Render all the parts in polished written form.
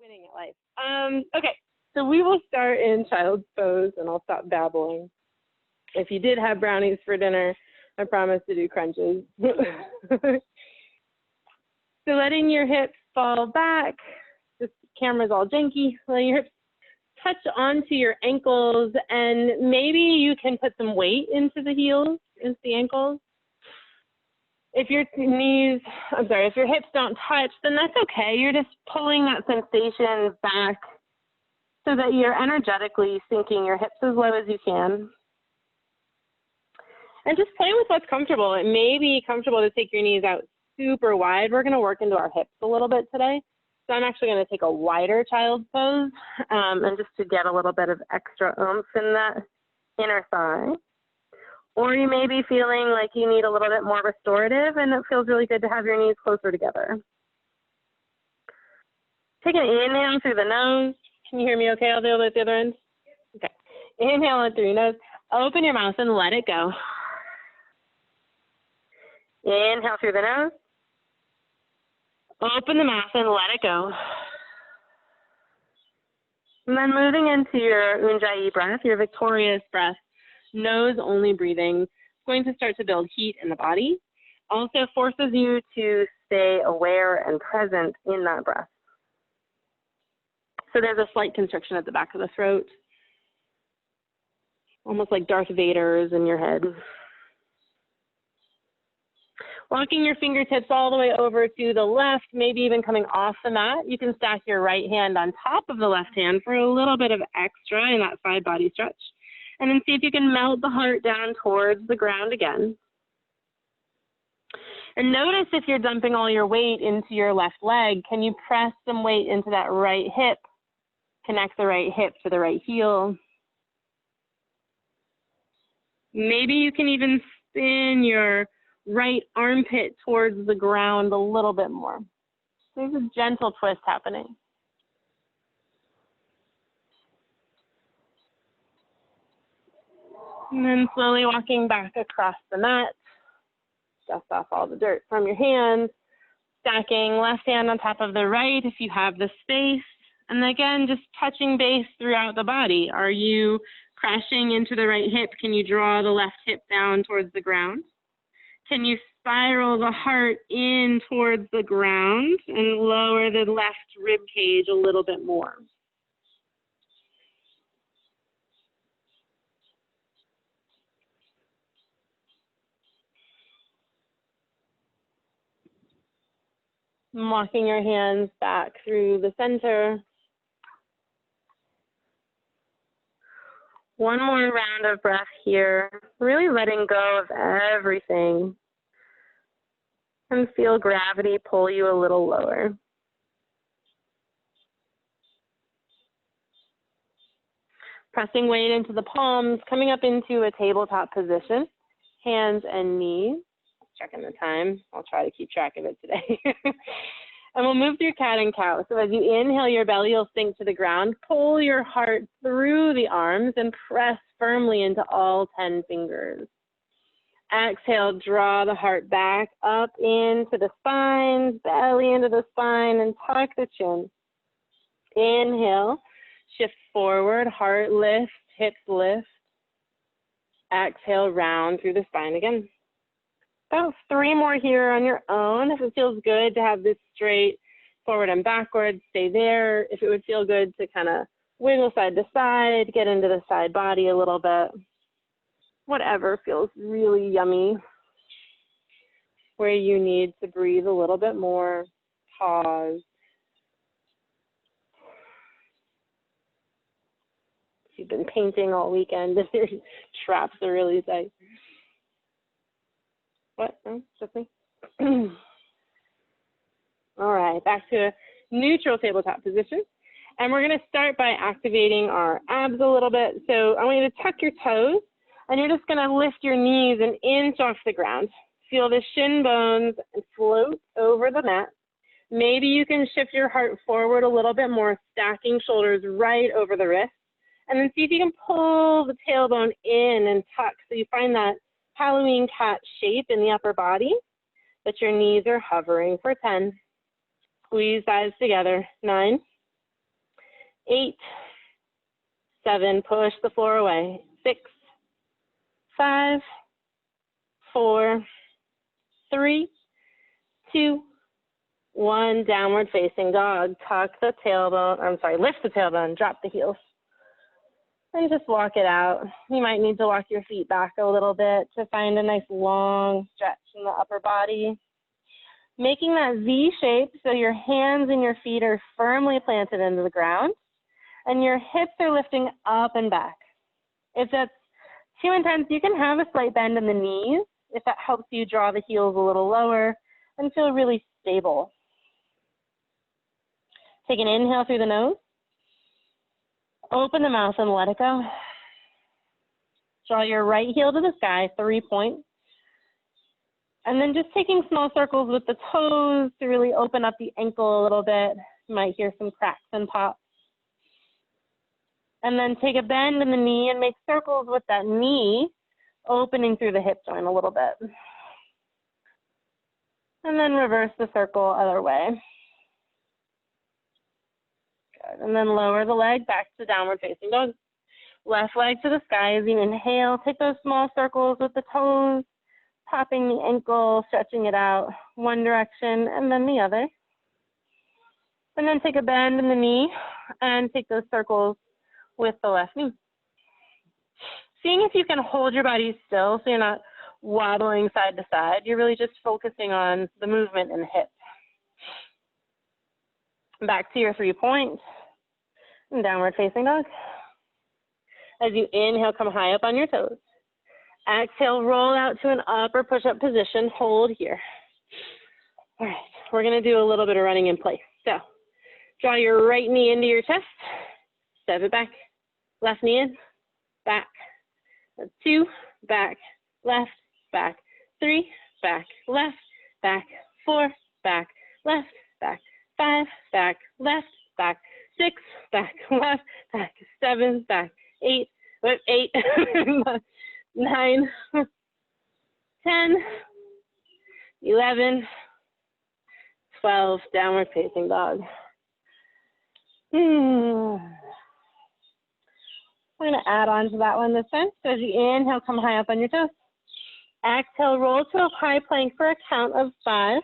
winning at life. Okay, so we will start in child's pose, and I'll stop babbling. If you did have brownies for dinner, I promise to do crunches. So letting your hips fall back, this camera's all janky, letting your hips touch onto your ankles, and maybe you can put some weight into the heels, into the ankles. If your if your hips don't touch, then that's okay. You're just pulling that sensation back so that you're energetically sinking your hips as low as you can. And just play with what's comfortable. It may be comfortable to take your knees out super wide. We're going to work into our hips a little bit today. So I'm actually going to take a wider child's pose, and just to get a little bit of extra oomph in that inner thigh. Or you may be feeling like you need a little bit more restorative, and it feels really good to have your knees closer together. Take an inhale through the nose. Can you hear me okay? I'll do it at the other end. Okay. Inhale in through your nose. Open your mouth and let it go. Inhale through the nose. Open the mouth and let it go. And then moving into your Ujjayi breath, your victorious breath, nose-only breathing, it's going to start to build heat in the body. Also forces you to stay aware and present in that breath. So there's a slight constriction at the back of the throat, almost like Darth Vader's in your head. Walking your fingertips all the way over to the left, maybe even coming off the mat. You can stack your right hand on top of the left hand for a little bit of extra in that side body stretch. And then see if you can melt the heart down towards the ground again. And notice if you're dumping all your weight into your left leg, can you press some weight into that right hip? Connect the right hip to the right heel. Maybe you can even spin your right armpit towards the ground a little bit more. There's a gentle twist happening. And then slowly walking back across the mat. Dust off all the dirt from your hands. Stacking left hand on top of the right if you have the space. And again, just touching base throughout the body. Are you crashing into the right hip? Can you draw the left hip down towards the ground? Can you spiral the heart in towards the ground and lower the left rib cage a little bit more? Walking your hands back through the center. One more round of breath here, really letting go of everything. And feel gravity pull you a little lower. Pressing weight into the palms, coming up into a tabletop position, hands and knees. Checking the time. I'll try to keep track of it today. And we'll move through cat and cow. So as you inhale, your belly will sink to the ground. Pull your heart through the arms and press firmly into all 10 fingers. Exhale, draw the heart back up into the spine, belly into the spine, and tuck the chin. Inhale, shift forward, heart lift, hips lift. Exhale, round through the spine again. About 3 more here on your own. If it feels good to have this straight forward and backwards, stay there. If it would feel good to kind of wiggle side to side, get into the side body a little bit. Whatever feels really yummy. Where you need to breathe a little bit more, pause. If you've been painting all weekend and your traps are really tight. What? No, just me? All right, back to a neutral tabletop position. And we're going to start by activating our abs a little bit. So I want you to tuck your toes, and you're just going to lift your knees an inch off the ground. Feel the shin bones and float over the mat. Maybe you can shift your heart forward a little bit more, stacking shoulders right over the wrist. And then see if you can pull the tailbone in and tuck so you find that Halloween cat shape in the upper body, but your knees are hovering for 10. Squeeze thighs together. 9, 8, 7, push the floor away. 6, 5, 4, 3, 2, 1, downward facing dog. Tuck the tailbone, lift the tailbone, drop the heels. And just walk it out. You might need to walk your feet back a little bit to find a nice long stretch in the upper body. Making that V shape so your hands and your feet are firmly planted into the ground and your hips are lifting up and back. If that's too intense, you can have a slight bend in the knees if that helps you draw the heels a little lower and feel really stable. Take an inhale through the nose. Open the mouth and let it go. Draw your right heel to the sky, 3 points. And then just taking small circles with the toes to really open up the ankle a little bit. You might hear some cracks and pops. And then take a bend in the knee and make circles with that knee, opening through the hip joint a little bit. And then reverse the circle other way. Good. And then lower the leg back to downward facing dog. Left leg to the sky as you inhale. Take those small circles with the toes, popping the ankle, stretching it out one direction and then the other. And then take a bend in the knee and take those circles with the left knee. Seeing if you can hold your body still so you're not wobbling side to side. You're really just focusing on the movement in the hip. Back to your 3 points. And downward facing dog. As you inhale, come high up on your toes. Exhale, roll out to an upper push-up position. Hold here. All right, we're going to do a little bit of running in place. So draw your right knee into your chest. Step it back. Left knee in, back. 2, back, left, back. 3, back, left, back. 4, back, left, back. 5, back, left, back. 6, back, left, back. 7, back. 8, 9, 10, 11, 12, downward facing dog. We're going to add on to that one this time. So as you inhale, come high up on your toes. Exhale, roll to a high plank for a count of 5.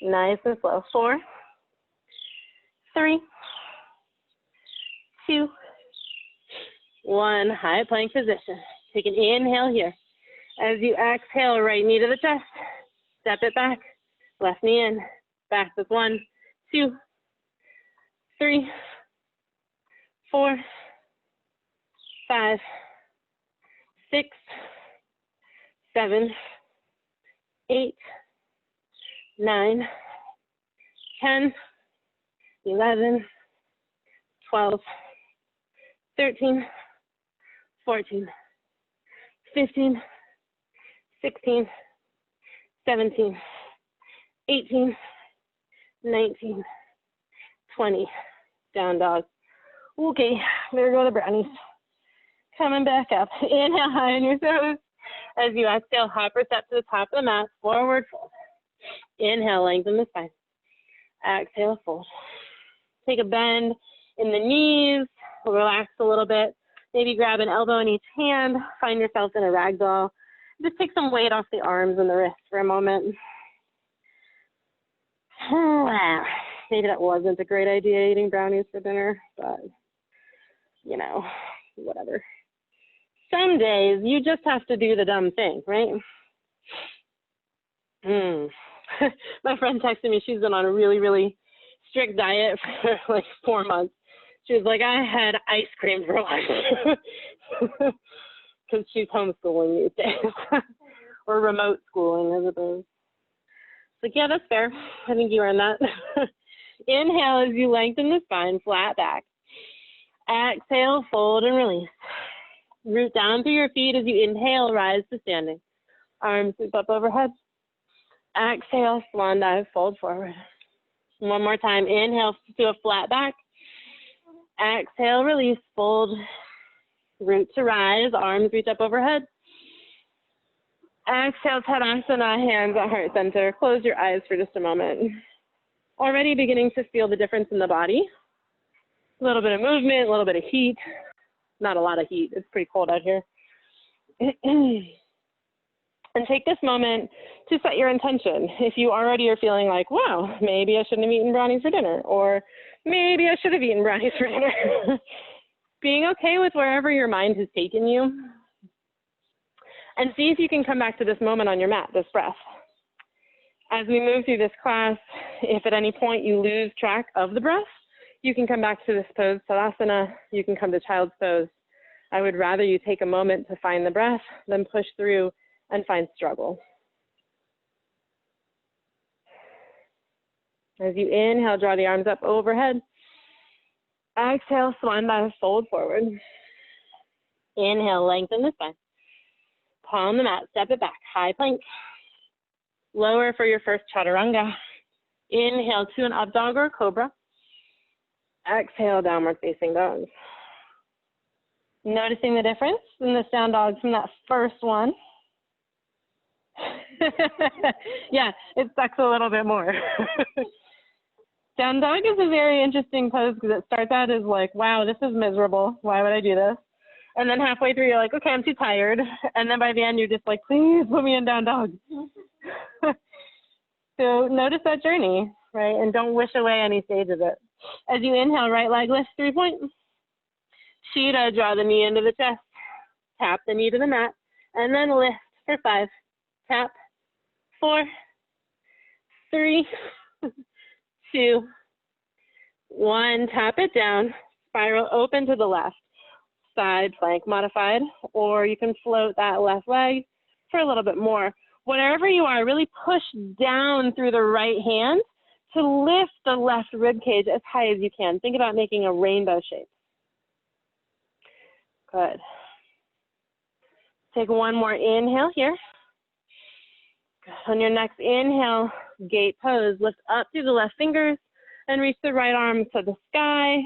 Nice and slow. 4, 3, 2, 1. High plank position. Take an inhale here. As you exhale, right knee to the chest. Step it back. Left knee in. Back with 1, 2, 3, 4, 5, 6, 7, 8, 9, 10, 11, 12, 13, 14, 15, 16, 17, 18, 19, 20. Down dog. Okay, there go the brownies. Coming back up. Inhale high on your toes. As you exhale, hop or step to the top of the mat, forward fold. Inhale, lengthen the spine. Exhale, fold. Take a bend in the knees, relax a little bit. Maybe grab an elbow in each hand, find yourself in a ragdoll. Just take some weight off the arms and the wrists for a moment. Maybe that wasn't a great idea, eating brownies for dinner, but, you know, whatever. Some days you just have to do the dumb thing, right? My friend texted me, she's been on a really, really strict diet for like 4 months. She was like, I had ice cream for lunch because she's homeschooling these days or remote schooling, I suppose. Like, yeah, that's fair. I think you earned that. Inhale as you lengthen the spine, flat back. Exhale, fold and release. Root down through your feet as you inhale, rise to standing. Arms sweep up overhead. Exhale, swan dive, fold forward. One more time. Inhale to a flat back. Exhale, release, fold. Root to rise, arms reach up overhead. Exhale, Tadasana, hands at heart center. Close your eyes for just a moment. Already beginning to feel the difference in the body. A little bit of movement, a little bit of heat. Not a lot of heat. It's pretty cold out here. And take this moment to set your intention. If you already are feeling like, wow, maybe I shouldn't have eaten brownies for dinner, or maybe I should have eaten brownies for dinner. Being okay with wherever your mind has taken you. And see if you can come back to this moment on your mat, this breath. As we move through this class, if at any point you lose track of the breath, you can come back to this pose, Tadasana. You can come to child's pose. I would rather you take a moment to find the breath than push through and find struggle. As you inhale, draw the arms up overhead. Exhale, swan dive, fold forward. Inhale, lengthen the spine. Palm the mat, step it back, high plank. Lower for your first chaturanga. Inhale to an up dog or cobra. Exhale, downward facing dog. Noticing the difference in this down dog from that first one. Yeah, it sucks a little bit more. Down dog is a very interesting pose because it starts out as like, wow, this is miserable. Why would I do this? And then halfway through, you're like, okay, I'm too tired. And then by the end, you're just like, please put me in down dog. So notice that journey, right? And don't wish away any stage of it. As you inhale, right leg lifts 3 points. Shira, draw the knee into the chest. Tap the knee to the mat. And then lift for 5. Tap. 4, 3, 2, 1. Tap it down. Spiral open to the left. Side plank modified. Or you can float that left leg for a little bit more. Wherever you are, really push down through the right hand to lift the left rib cage as high as you can. Think about making a rainbow shape. Good. Take one more inhale here. On your next inhale, gate pose. Lift up through the left fingers and reach the right arm to the sky.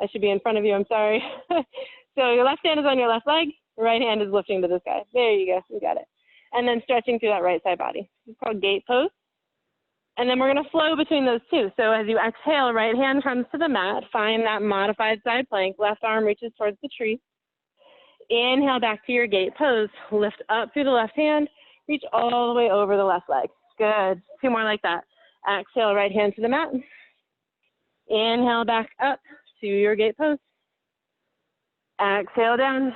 I should be in front of you, I'm sorry. So your left hand is on your left leg, right hand is lifting to the sky. There you go, you got it. And then stretching through that right side body. It's called gate pose. And then we're gonna flow between those two. So as you exhale, right hand comes to the mat, find that modified side plank, left arm reaches towards the tree. Inhale back to your gate pose, lift up through the left hand, reach all the way over the left leg. Good, 2 more like that. Exhale, right hand to the mat. Inhale back up to your gate pose. Exhale down.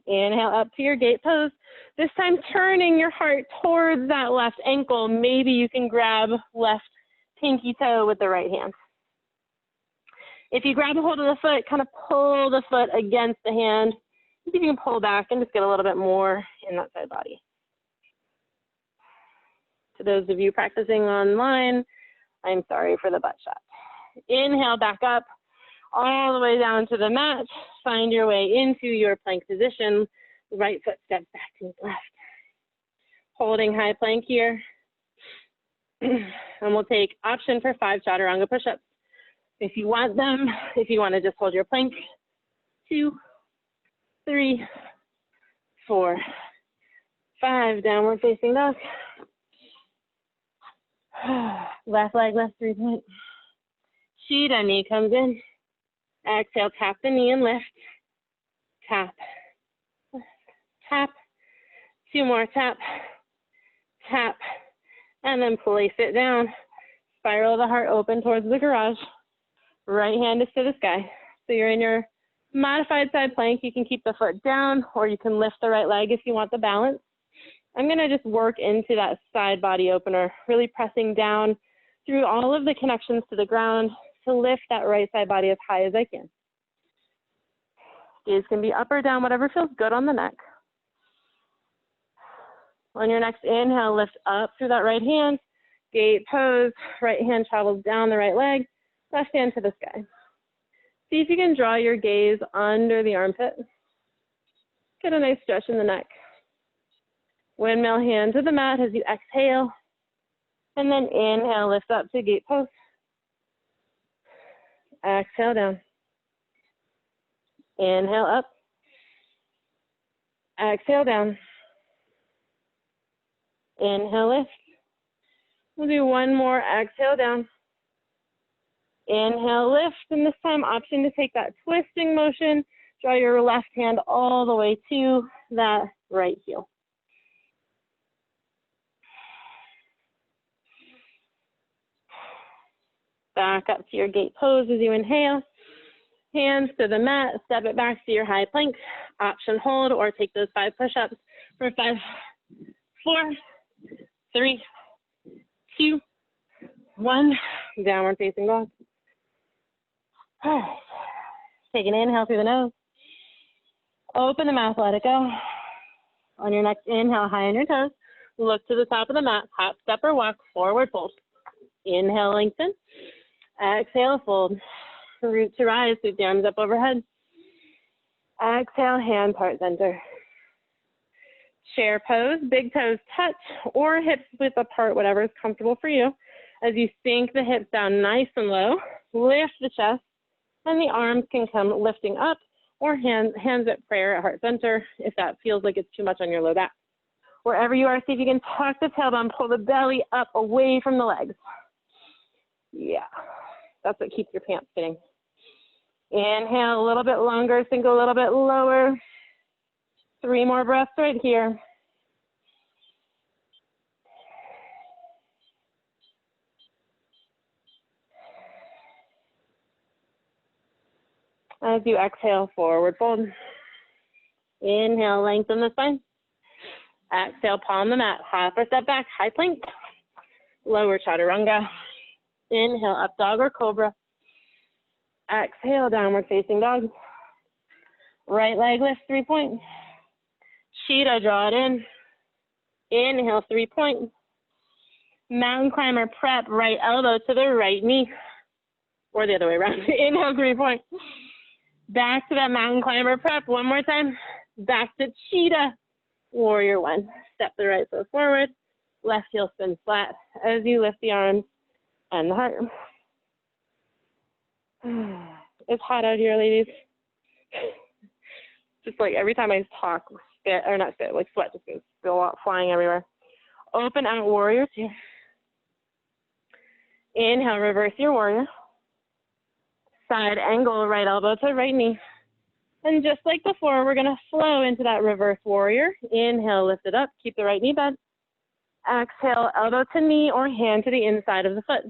Inhale up to your gate pose. This time turning your heart towards that left ankle. Maybe you can grab left pinky toe with the right hand. If you grab a hold of the foot, kind of pull the foot against the hand. See if you can pull back and just get a little bit more in that side body. To those of you practicing online, I'm sorry for the butt shot. Inhale back up, all the way down to the mat. Find your way into your plank position. Right foot steps back to the left. Holding high plank here. And we'll take option for 5 chaturanga push-ups. If you want them, if you want to just hold your plank, 2, 3, 4, 5, downward facing dog. Left leg, left 3 point. Shira, knee comes in. Exhale, tap the knee and lift. Tap. Tap. 2 more, tap. Tap. And then place it down. Spiral the heart open towards the garage. Right hand is to the sky. So you're in your modified side plank. You can keep the foot down or you can lift the right leg if you want the balance. I'm going to just work into that side body opener, really pressing down through all of the connections to the ground to lift that right side body as high as I can. Gaze can be up or down, whatever feels good on the neck. On your next inhale, lift up through that right hand. Gate pose, right hand travels down the right leg, left hand to the sky. See if you can draw your gaze under the armpit. Get a nice stretch in the neck. Windmill hand to the mat as you exhale. And then inhale, lift up to gate pose. Exhale down. Inhale up. Exhale down. Inhale, lift. We'll do one more. Exhale down. Inhale, lift, and this time option to take that twisting motion. Draw your left hand all the way to that right heel. Back up to your gate pose as you inhale. Hands to the mat, step it back to your high plank. Option hold or take those 5 push-ups for 5, 4, 3, 2, 1. Downward facing dog. All right. Take an inhale through the nose. Open the mouth, let it go. On your next inhale, high on your toes. Look to the top of the mat, hop, step, or walk, forward fold. Inhale, lengthen. Exhale, fold. Root to rise, sweep the arms up overhead. Exhale, hands, heart center. Chair pose, big toes touch or hips width apart, whatever is comfortable for you. As you sink the hips down nice and low, lift the chest, and the arms can come lifting up or hands at prayer at heart center if that feels like it's too much on your low back. Wherever you are, see if you can tuck the tailbone, pull the belly up away from the legs. Yeah, that's what keeps your pants fitting. Inhale a little bit longer, sink a little bit lower. 3 more breaths right here. As you exhale, forward fold. Inhale, lengthen the spine. Exhale, palm the mat, half or step back, high plank. Lower chaturanga. Inhale, up dog or cobra. Exhale, downward facing dog. Right leg lift, 3 point. Cheetah, draw it in. Inhale, 3 point. Mountain climber prep, right elbow to the right knee. Or the other way around. Inhale, 3 point. Back to that mountain climber prep. One more time. Back to cheetah. Warrior 1. Step the right foot forward. Left heel spins flat as you lift the arms and the heart. It's hot out here, ladies. Just like every time I talk, spit, or not spit, like sweat just goes flying everywhere. Open out, warrior 2. Inhale, reverse your warrior. Side angle, right elbow to right knee. And just like before, we're gonna flow into that reverse warrior. Inhale, lift it up, keep the right knee bent. Exhale, elbow to knee or hand to the inside of the foot.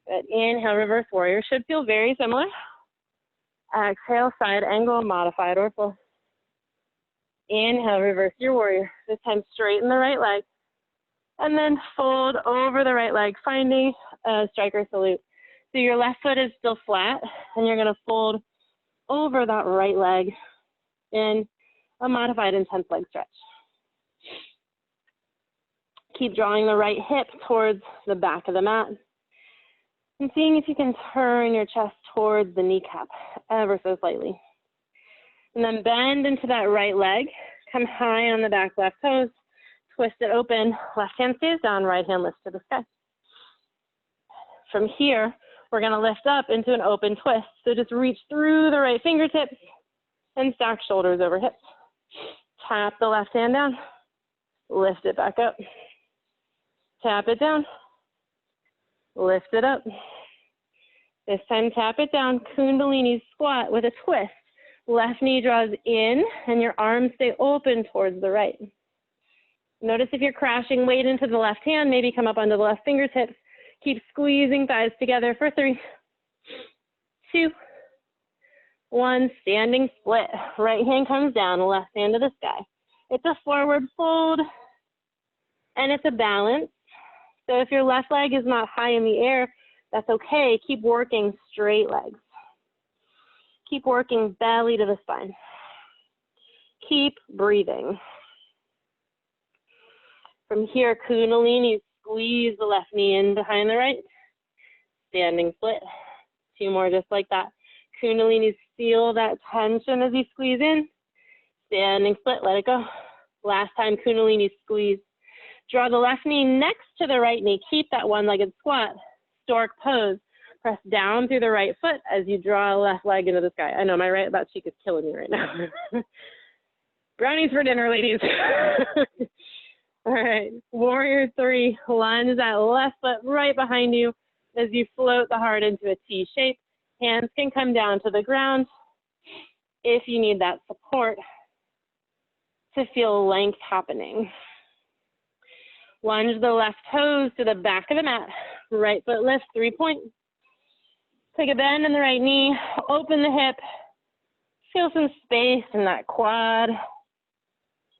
Good. Inhale, reverse warrior. Should feel very similar. Exhale, side angle, modified or full. Inhale, reverse your warrior. This time straighten the right leg. And then fold over the right leg, finding a striker salute. So your left foot is still flat, and you're gonna fold over that right leg in a modified intense leg stretch. Keep drawing the right hip towards the back of the mat. And seeing if you can turn your chest towards the kneecap ever so slightly. And then bend into that right leg. Come high on the back left toes. Twist it open. Left hand stays down, right hand lifts to the sky. From here, we're going to lift up into an open twist. So just reach through the right fingertips and stack shoulders over hips. Tap the left hand down. Lift it back up. Tap it down. Lift it up. This time tap it down, Kundalini squat with a twist. Left knee draws in and your arms stay open towards the right. Notice if you're crashing weight into the left hand, maybe come up onto the left fingertips. Keep squeezing thighs together for 3, 2, 1. Standing split. Right hand comes down, left hand to the sky. It's a forward fold and it's a balance. So if your left leg is not high in the air, that's okay. Keep working straight legs. Keep working belly to the spine. Keep breathing. From here, Kundalini, squeeze the left knee in behind the right. Standing split. 2 more just like that. Kundalini, feel that tension as you squeeze in. Standing split, let it go. Last time, Kundalini, squeeze. Draw the left knee next to the right knee. Keep that one-legged squat. Stork pose. Press down through the right foot as you draw a left leg into the sky. I know my right butt cheek is killing me right now. Brownies for dinner, ladies. All right, warrior 3. Lunge that left foot right behind you. as you float the heart into a T shape. Hands can come down to the ground if you need that support to feel length happening. Lunge the left toes to the back of the mat. Right foot lifts, 3-point. Take a bend in the right knee, open the hip. Feel some space in that quad.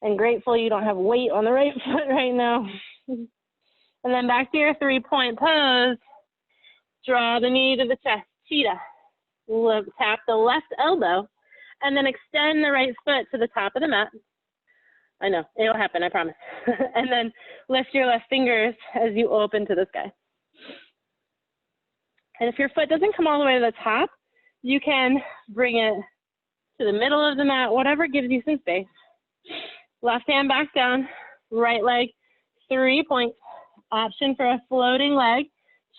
And grateful you don't have weight on the right foot right now. And then back to your 3-point pose. Draw the knee to the chest, cheetah. Tap the left elbow, and then extend the right foot to the top of the mat. I know, it'll happen, I promise. And then lift your left fingers as you open to the sky. And if your foot doesn't come all the way to the top, you can bring it to the middle of the mat, whatever gives you some space. Left hand back down, right leg, 3 points. Option for a floating leg,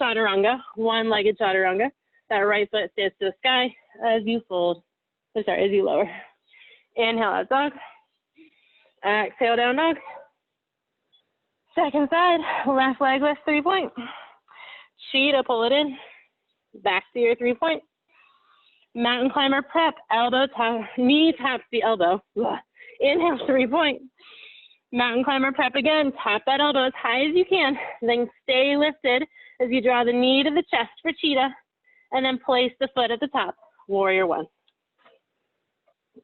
chaturanga, one-legged chaturanga. That right foot stays to the sky as you fold, as you lower. Inhale out dog. Exhale down dog. Second side, left leg lifts, 3 point. Cheetah, pull it in. Back to your 3 point. Mountain climber prep, elbow tap, knee taps the elbow. Inhale, 3 point. Mountain climber prep again, tap that elbow as high as you can, then stay lifted as you draw the knee to the chest for cheetah, and then place the foot at the top, warrior one.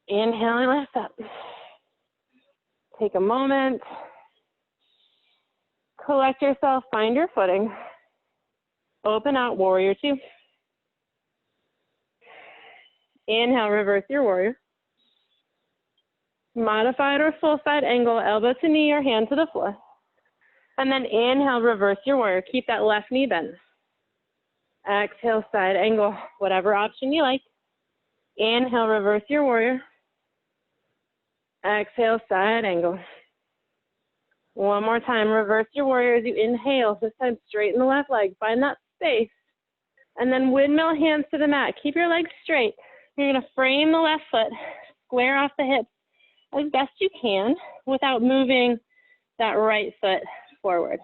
Inhale and lift up. Take a moment, collect yourself, find your footing. Open out, warrior two. Inhale, reverse your warrior. Modified or full side angle, elbow to knee or hand to the floor. And then inhale, reverse your warrior. Keep that left knee bent. Exhale, side angle, whatever option you like. Inhale, reverse your warrior. Exhale, side angle. One more time, reverse your warrior as you inhale. This time straighten the left leg, find that space. And then windmill hands to the mat. Keep your legs straight. You're gonna frame the left foot, square off the hips as best you can without moving that right foot forward.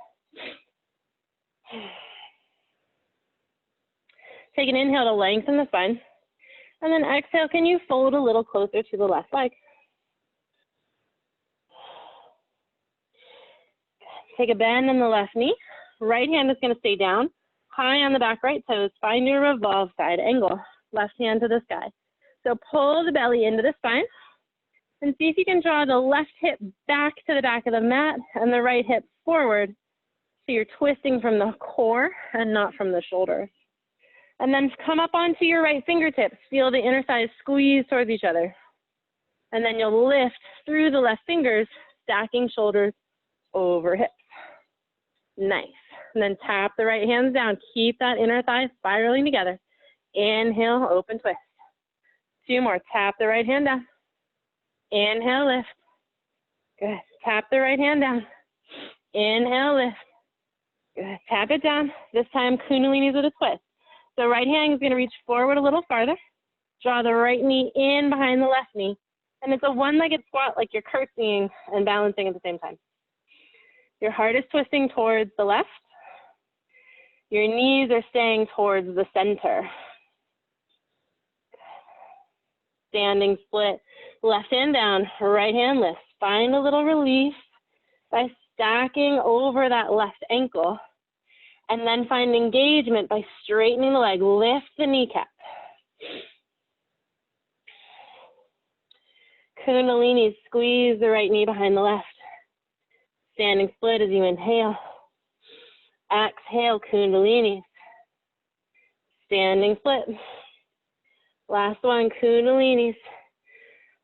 Take an inhale to lengthen the spine. And then exhale, can you fold a little closer to the left leg? Take a bend in the left knee. Right hand is going to stay down, high on the back right toes. Find your revolve side angle. Left hand to the sky. So pull the belly into the spine and see if you can draw the left hip back to the back of the mat and the right hip forward. So you're twisting from the core and not from the shoulder. And then come up onto your right fingertips. Feel the inner thighs squeeze towards each other. And then you'll lift through the left fingers, stacking shoulders over hips. Nice. And then tap the right hands down. Keep that inner thigh spiraling together. Inhale, open twist. 2 more. Tap the right hand down. Inhale, lift. Good. Tap the right hand down. Inhale, lift. Good. Tap it down. This time, Kundalini's with a twist. So right hand is going to reach forward a little farther. Draw the right knee in behind the left knee. And it's a one-legged squat like you're curtsying and balancing at the same time. Your heart is twisting towards the left. Your knees are staying towards the center. Standing split. Left hand down, right hand lifts. Find a little relief by stacking over that left ankle. And then find engagement by straightening the leg. Lift the kneecap. Kundalini, squeeze the right knee behind the left. Standing split as you inhale. Exhale, Kundalini. Standing split. Last one, Kundalinis.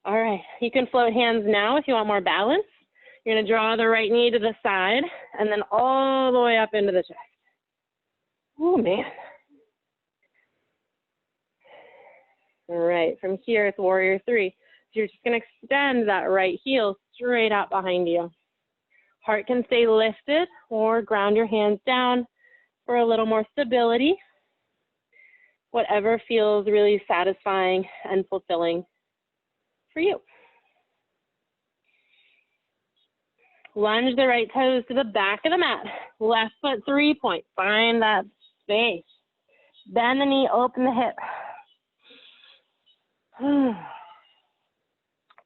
All right, you can float hands now if you want more balance. You're gonna draw the right knee to the side and then all the way up into the chest. Oh, man. All right, from here it's warrior three. So you're just going to extend that right heel straight out behind you. Heart can stay lifted or ground your hands down for a little more stability. Whatever feels really satisfying and fulfilling for you. Lunge the right toes to the back of the mat. Left foot 3 point. Find that space. Bend the knee, open the hip.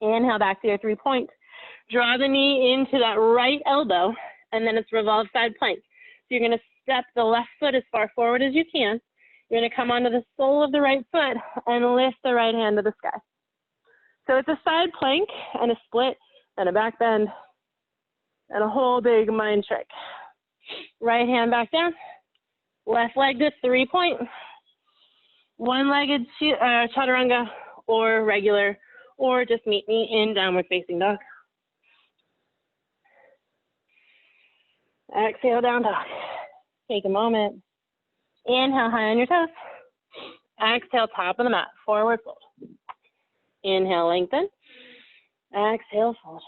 Inhale back to your 3 points. Draw the knee into that right elbow, and then it's revolved side plank. So you're going to step the left foot as far forward as you can. You're going to come onto the sole of the right foot and lift the right hand to the sky. So it's a side plank and a split and a back bend and a whole big mind trick. Right hand back down. Left leg to 3 point. One-legged chaturanga or regular, or just meet me in downward facing dog. Exhale, down dog. Take a moment. Inhale, high on your toes. Exhale, top of the mat, forward fold. Inhale, lengthen. Exhale, fold.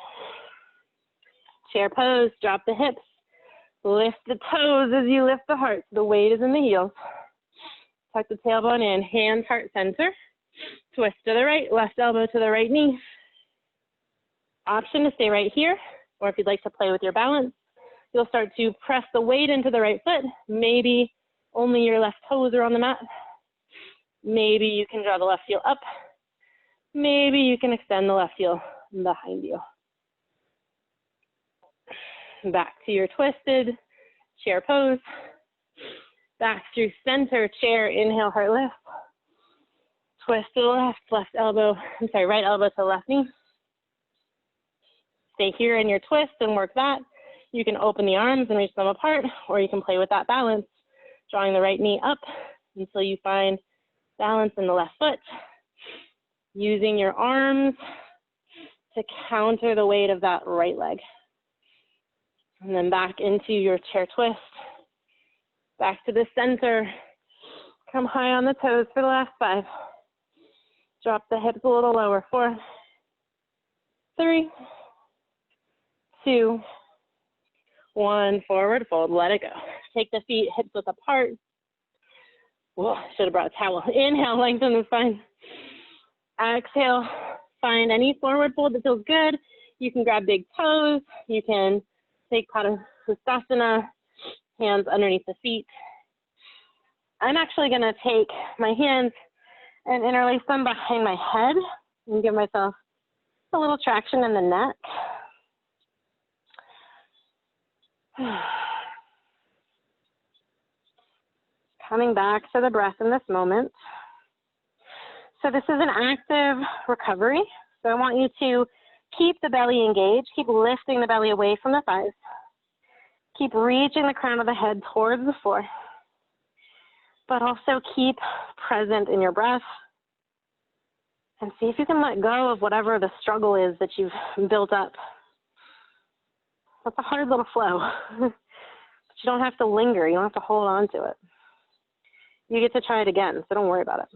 Chair pose, drop the hips. Lift the toes as you lift the heart. The weight is in the heels. Tuck the tailbone in, hands heart center. Twist to the right, left elbow to the right knee. Option to stay right here, or if you'd like to play with your balance, you'll start to press the weight into the right foot. Maybe only your left toes are on the mat. Maybe you can draw the left heel up. Maybe you can extend the left heel behind you. Back to your twisted chair pose. Back through center chair, inhale, heart lift. Twist to the left, right elbow to left knee. Stay here in your twist and work that. You can open the arms and reach them apart, or you can play with that balance, drawing the right knee up until you find balance in the left foot. Using your arms to counter the weight of that right leg. And then back into your chair twist. Back to the center. Come high on the toes for the last 5. Drop the hips a little lower. 4, 3, 2, 1. Forward fold. Let it go. Take the feet hips width apart. Whoa, should have brought a towel. Inhale, lengthen the spine. Exhale, find any forward fold that feels good. You can grab big toes. You can take Padangusthasana, hands underneath the feet. I'm actually going to take my hands and interlace them behind my head and give myself a little traction in the neck. Coming back to the breath in this moment. So this is an active recovery. So I want you to keep the belly engaged, keep lifting the belly away from the thighs. Keep reaching the crown of the head towards the floor. But also keep present in your breath. And see if you can let go of whatever the struggle is that you've built up. That's a hard little flow. But you don't have to linger. You don't have to hold on to it. You get to try it again, so don't worry about it.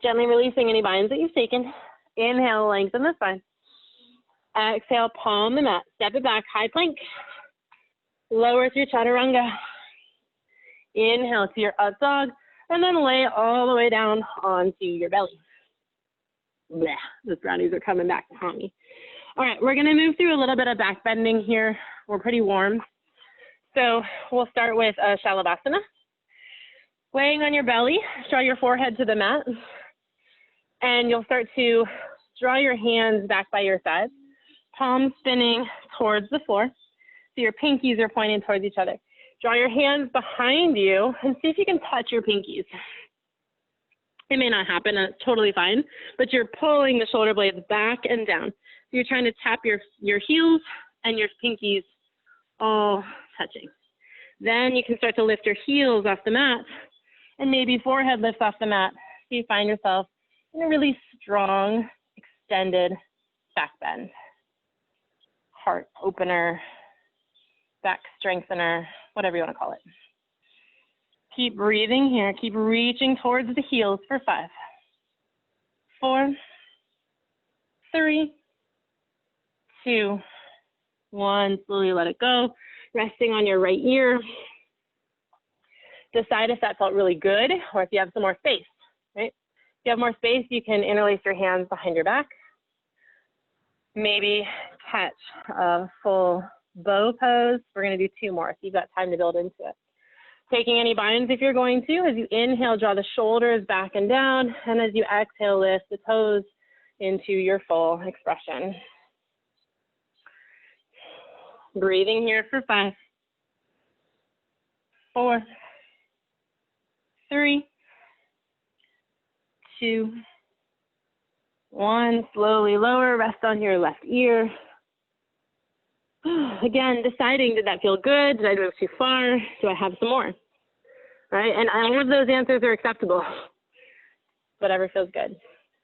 Gently releasing any binds that you've taken. Inhale, lengthen the spine. Exhale, palm the mat. Step it back, high plank. Lower through chaturanga. Inhale to your up dog, and then lay all the way down onto your belly. Blech, the brownies are coming back to haunt me. All right, we're gonna move through a little bit of back bending here. We're pretty warm. So we'll start with Shalabhasana. Laying on your belly, draw your forehead to the mat, and you'll start to draw your hands back by your sides, palms spinning towards the floor. So your pinkies are pointing towards each other. Draw your hands behind you and see if you can touch your pinkies. It may not happen, and it's totally fine, but you're pulling the shoulder blades back and down. So you're trying to tap your heels and your pinkies all touching. Then you can start to lift your heels off the mat, and maybe forehead lifts off the mat. So you find yourself in a really strong, extended back bend. Heart opener, back strengthener, whatever you want to call it. Keep breathing here. Keep reaching towards the heels for 5, 4, 3, 2, 1. Slowly let it go. Resting on your right ear. Decide if that felt really good or if you have some more space, right? If you have more space, you can interlace your hands behind your back. Maybe catch a full bow pose. We're going to do 2 more, so you've got time to build into it. Taking any binds if you're going to. As you inhale, draw the shoulders back and down. And as you exhale, lift the toes into your full expression. Breathing here for 5, 4, 3, 2, 1. Slowly lower, rest on your left ear. Again, deciding, did that feel good? Did I move too far? Do I have some more? Right? And all of those answers are acceptable. Whatever feels good.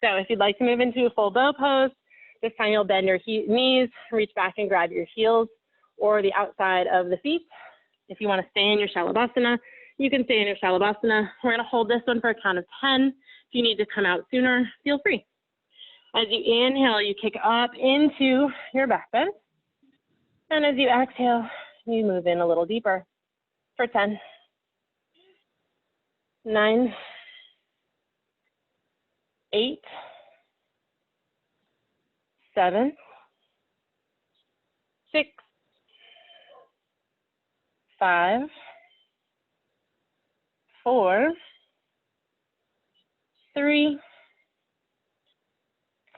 So if you'd like to move into a full bow pose, this time you'll bend your knees, reach back and grab your heels or the outside of the feet. If you want to stay in your Shalabhasana, you can stay in your Shalabhasana. We're going to hold this one for a count of 10. If you need to come out sooner, feel free. As you inhale, you kick up into your back bend. And as you exhale, you move in a little deeper for 10, 9, 8, 7, 6, 5, 4, 3,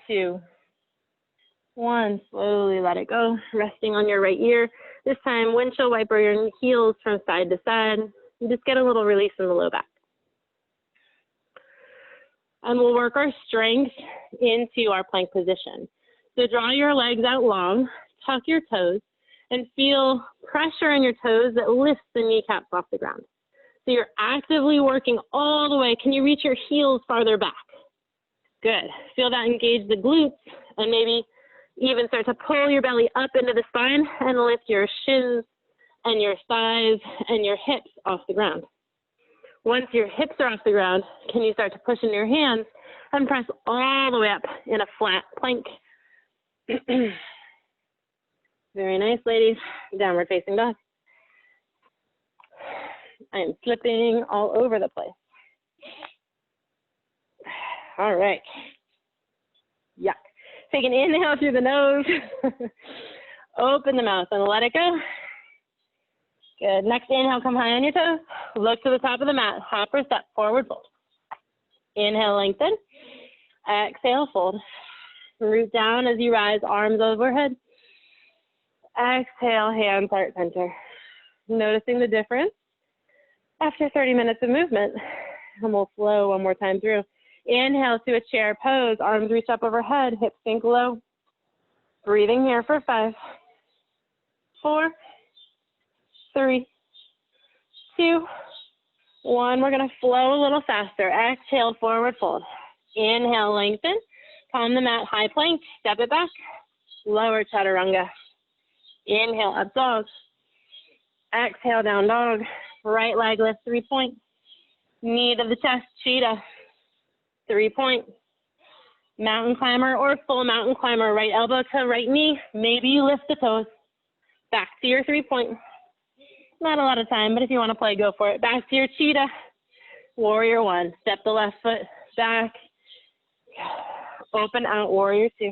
2, 1. Slowly let it go, resting on your right ear. This time, windshield wiper your heels from side to side. You just get a little release in the low back. And we'll work our strength into our plank position. So draw your legs out long, tuck your toes, and feel pressure in your toes that lifts the kneecaps off the ground. So you're actively working all the way. Can you reach your heels farther back? Good. Feel that engage the glutes, and maybe even start to pull your belly up into the spine and lift your shins and your thighs and your hips off the ground. Once your hips are off the ground, can you start to push in your hands and press all the way up in a flat plank? Very nice, ladies. Downward facing dog. I am slipping all over the place. All right. Yuck. Take an inhale through the nose. Open the mouth and let it go. Good. Next inhale, come high on your toes. Look to the top of the mat. Hop or step, forward fold. Inhale, lengthen. Exhale, fold. Root down as you rise, arms overhead. Exhale, hands heart center. Noticing the difference after 30 minutes of movement. And we'll flow one more time through. Inhale to a chair pose. Arms reach up overhead, hips sink low. Breathing here for 5, 4, 3, 2, 1. We're going to flow a little faster. Exhale, forward fold. Inhale, lengthen. Palm the mat, high plank. Step it back. Lower chaturanga. Inhale, up dog. Exhale, down dog. Right leg lift, 3 point. Knee to the chest, cheetah. 3 point. Mountain climber or full mountain climber. Right elbow to right knee. Maybe you lift the toes. Back to your 3 point. Not a lot of time, but if you want to play, go for it. Back to your cheetah. Warrior 1. Step the left foot back. Open out, warrior 2.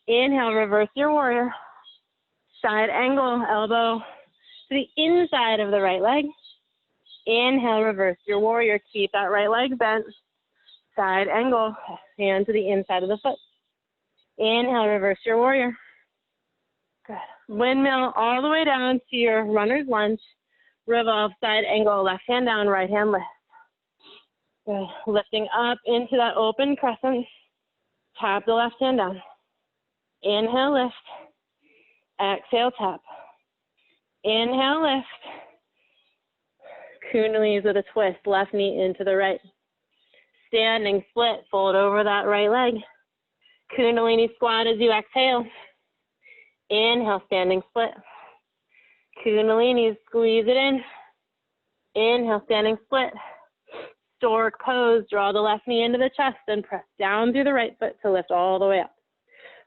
Inhale, reverse your warrior. Side angle, elbow to the inside of the right leg. Inhale, reverse your warrior. Keep that right leg bent. Side angle, hand to the inside of the foot. Inhale, reverse your warrior. Good. Windmill all the way down to your runner's lunge. Revolve, side angle, left hand down, right hand lift. Good. Lifting up into that open crescent. Tap the left hand down. Inhale, lift. Exhale, tap. Inhale, lift. Kundalini's with a twist, left knee into the right. Standing split, fold over that right leg. Kundalini squat as you exhale. Inhale, standing split. Kundalini, squeeze it in. Inhale, standing split. Stork pose, draw the left knee into the chest and press down through the right foot to lift all the way up.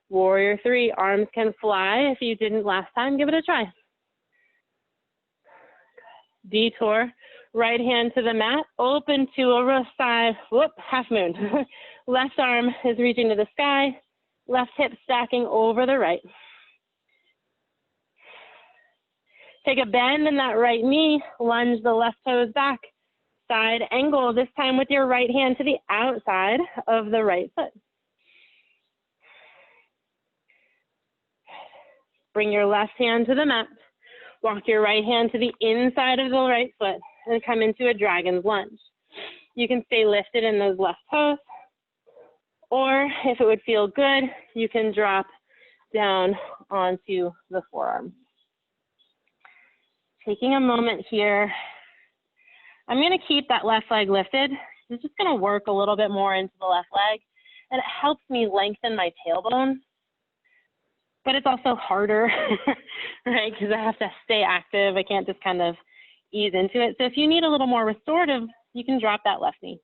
Warrior 3, arms can fly. If you didn't last time, give it a try. Detour, right hand to the mat, open to a side, half moon. Left arm is reaching to the sky, left hip stacking over the right. Take a bend in that right knee, lunge the left toes back, side angle, this time with your right hand to the outside of the right foot. Bring your left hand to the mat. Walk your right hand to the inside of the right foot and come into a dragon's lunge. You can stay lifted in those left toes, or if it would feel good, you can drop down onto the forearm. Taking a moment here, I'm going to keep that left leg lifted. I'm just going to work a little bit more into the left leg, and it helps me lengthen my tailbone. But it's also harder, right? Because I have to stay active. I can't just kind of ease into it. So if you need a little more restorative, you can drop that left knee.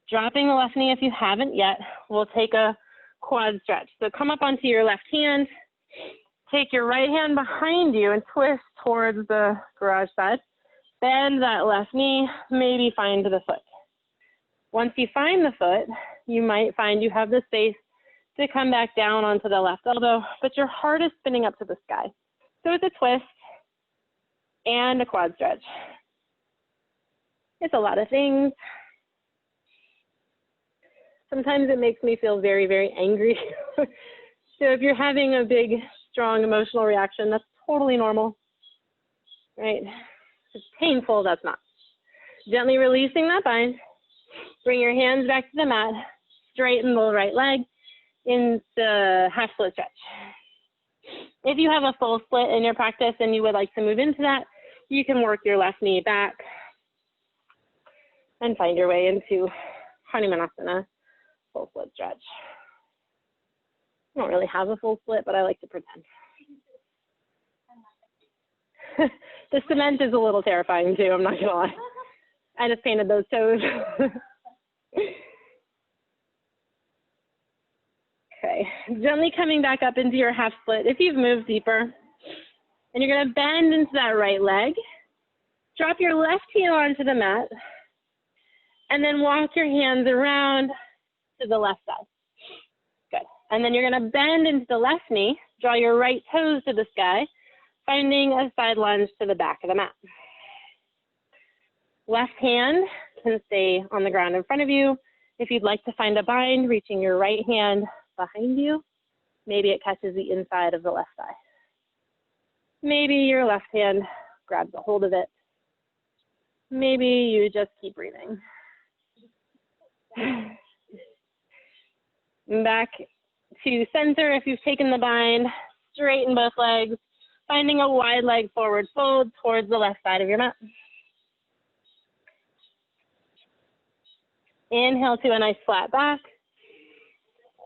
Dropping the left knee if you haven't yet, we'll take a quad stretch. So come up onto your left hand, take your right hand behind you and twist towards the garage side. Bend that left knee, maybe find the foot. Once you find the foot, you might find you have the space to come back down onto the left elbow, but your heart is spinning up to the sky. So it's a twist and a quad stretch. It's a lot of things. Sometimes it makes me feel very, very angry. So if you're having a big, strong emotional reaction, that's totally normal, right? If it's painful, that's not. Gently releasing that bind. Bring your hands back to the mat. Straighten the right leg into half split stretch. If you have a full split in your practice and you would like to move into that, you can work your left knee back and find your way into Hanumanasana, full split stretch. I don't really have a full split, but I like to pretend. The cement is a little terrifying too, I'm not gonna lie. I just painted those toes. Okay, gently coming back up into your half split. If you've moved deeper, and you're gonna bend into that right leg, drop your left heel onto the mat, and then walk your hands around to the left side. Good, and then you're gonna bend into the left knee, draw your right toes to the sky, finding a side lunge to the back of the mat. Left hand can stay on the ground in front of you. If you'd like to find a bind, reaching your right hand behind you, maybe it catches the inside of the left thigh. Maybe your left hand grabs a hold of it. Maybe you just keep breathing. Back to center if you've taken the bind, straighten both legs, finding a wide leg forward fold towards the left side of your mat. Inhale to a nice flat back.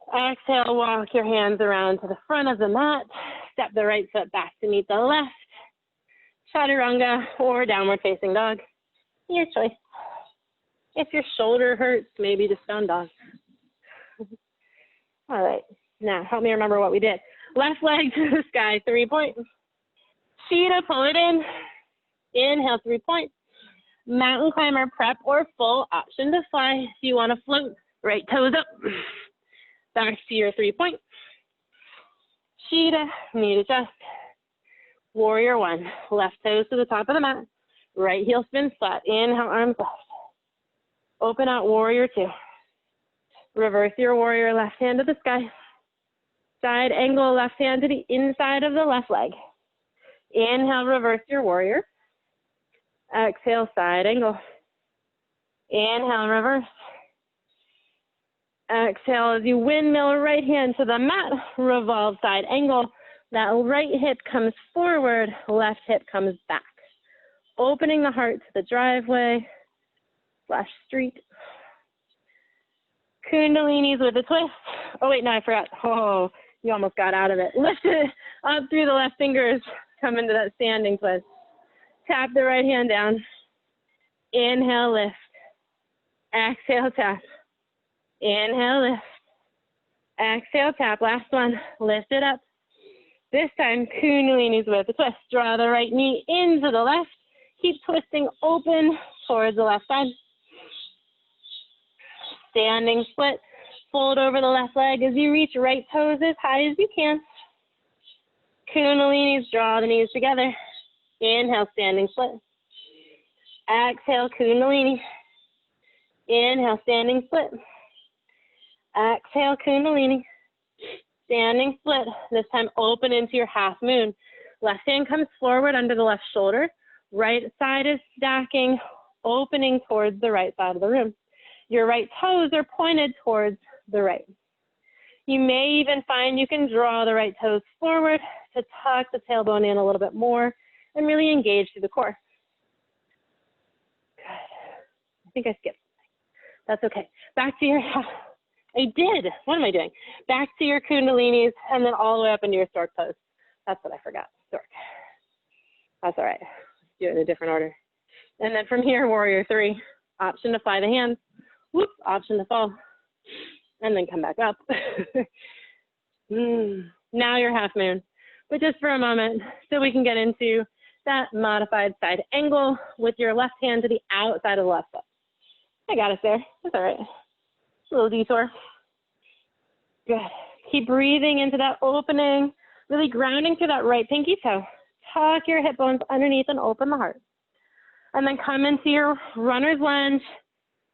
Exhale, walk your hands around to the front of the mat. Step the right foot back to meet the left. Chaturanga or downward facing dog. Your choice. If your shoulder hurts, maybe just down dog. All right, now help me remember what we did. Left leg to the sky, 3-point. Shita, pull it in. Inhale, 3-point. Mountain climber prep or full, option to fly. If you want to float, right toes up. Back to your 3-point. Shita, knee adjust. Warrior 1, left toes to the top of the mat. Right heel spins flat. Inhale, arms left. Open out, warrior 2. Reverse your warrior, left hand to the sky. Side angle, left hand to the inside of the left leg. Inhale, reverse your warrior. Exhale, side angle. Inhale, reverse. Exhale as you windmill right hand to the mat, revolve side angle. That right hip comes forward, left hip comes back. Opening the heart to the driveway / street. Kundalinis with a twist. Oh wait, no, I forgot. Oh, you almost got out of it. Lift it up through the left fingers. Come into that standing twist. Tap the right hand down. Inhale, lift. Exhale, tap. Inhale, lift. Exhale, tap. Last one. Lift it up. This time, Kundalinis with a twist. Draw the right knee into the left. Keep twisting open towards the left side. Standing split. Fold over the left leg as you reach right toes as high as you can. Kundalinis, draw the knees together. Inhale, standing split. Exhale, Kundalini. Inhale, standing split. Exhale, Kundalini. Standing split. This time open into your half moon. Left hand comes forward under the left shoulder. Right side is stacking, opening towards the right side of the room. Your right toes are pointed towards the right. You may even find you can draw the right toes forward to tuck the tailbone in a little bit more and really engage through the core. Good. I think I skipped something. That's okay. Back to your, I did. What am I doing? Back to your Kundalinis and then all the way up into your stork pose. That's what I forgot. Stork. That's all right. Let's do it in a different order. And then from here, warrior three. Option to fly the hands. Whoop. Option to fall. And then come back up. Now you're half moon. But just for a moment, so we can get into that modified side angle with your left hand to the outside of the left foot. I got us there. That's all right. A little detour. Good. Keep breathing into that opening, really grounding through that right pinky toe. Tuck your hip bones underneath and open the heart. And then come into your runner's lunge,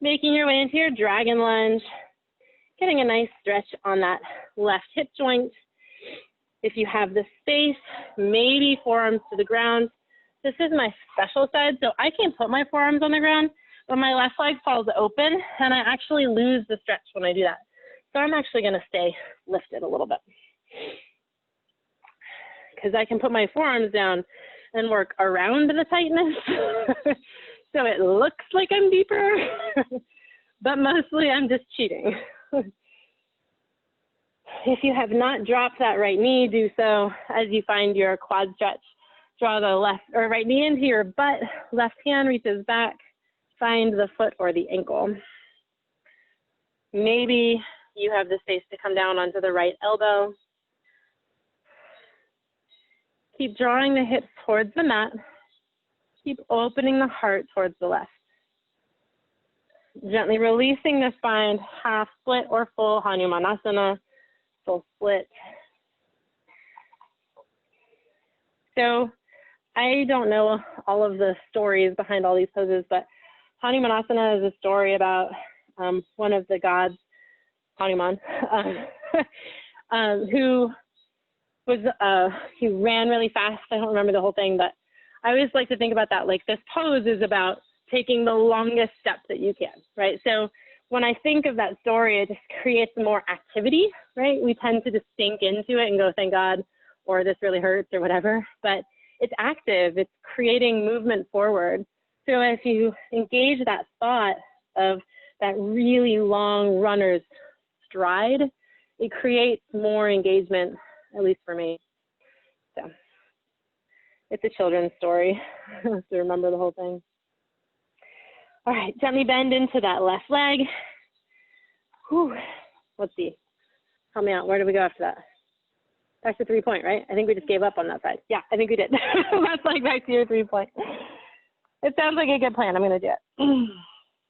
making your way into your dragon lunge, getting a nice stretch on that left hip joint. If you have the space, maybe forearms to the ground. This is my special side, so I can't put my forearms on the ground, but my left leg falls open, and I actually lose the stretch when I do that. So I'm actually going to stay lifted a little bit, because I can put my forearms down and work around the tightness, so it looks like I'm deeper, but mostly I'm just cheating. If you have not dropped that right knee, do so as you find your quad stretch. Draw the left or right knee into your butt, left hand reaches back, find the foot or the ankle. Maybe you have the space to come down onto the right elbow. Keep drawing the hips towards the mat. Keep opening the heart towards the left. Gently releasing the spine, half split or full Hanumanasana, full split. So I don't know all of the stories behind all these poses, but Hanumanasana is a story about one of the gods, Hanuman, who he ran really fast. I don't remember the whole thing, but I always like to think about that. Like, this pose is about taking the longest step that you can, right? So when I think of that story, it just creates more activity, right? We tend to just sink into it and go, thank God, or this really hurts or whatever, but it's active, it's creating movement forward. So if you engage that thought of that really long runner's stride, it creates more engagement, at least for me. So it's a children's story, so remember the whole thing. All right, gently bend into that left leg. Whew. Let's see. Help me out. Where do we go after that? Back to 3-point, right? I think we just gave up on that side. Yeah, I think we did. That's like back to your 3-point. It sounds like a good plan. I'm going to do it.